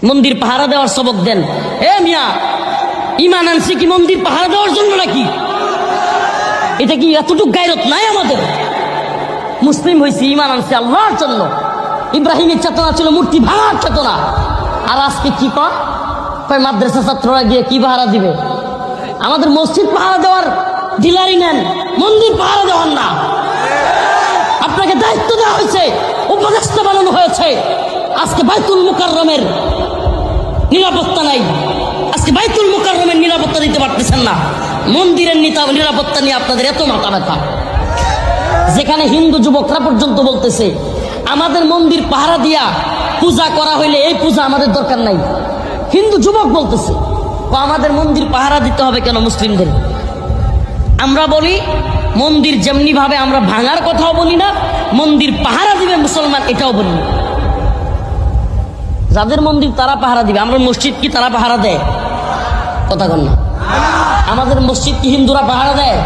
মন্দির পাহারা দেওয়ার সবক দেন। এ মিয়া, ইমান আনছি কি মন্দির পাহারা দেওয়ার জন্য নাকি? এটা কি এতটুকু গায়রত নাই আমাদের? মুসলিম হয়েছি, ইমান আনছি আল্লাহর জন্য। ইব্রাহিমের চেতনা ছিল মূর্তি ভাঙার চেতনা। আর আজকে কি কয় মাদ্রাসা ছাত্ররা গিয়ে কি পাহারা দিবে? আমাদের মসজিদ পাহারা দেওয়ার ডিলারি নেন, মন্দির পাহারা দেওয়ার না। আপনাকে দায়িত্ব দেওয়া হয়েছে, উপদেষ্টা বানানো হয়েছে। আজকে বাইতুল মুকাররমের নিরাপত্তা নাই, আজকে বাইতুল মুকাররমের নিরাপত্তা দিতে পারতেছেন না। মন্দিরের নিরাপত্তা নিয়ে আপনাদের এত মাথা ব্যথা, যেখানে হিন্দু যুবকরা পর্যন্ত বলতেছে আমাদের মন্দির পাহারা দিয়া পূজা করা হইলে এই পূজা আমাদের দরকার নাই। হিন্দু যুবক বলতেছে আমাদের মন্দির পাহারা দিতে হবে কেন মুসলিমদের? আমরা বলি মন্দির যেমনি ভাবে আমরা ভাঙার কথাও বলি না, মন্দির পাহারা দিবে মুসলমান এটাও বলি না। যাদের মন্দির তারা পাহারা দিবে। আমরা মসজিদ কি তারা পাহারা দেয়? কথা কন না। আমাদের মসজিদ কি হিন্দুরা পাহারা দেয়?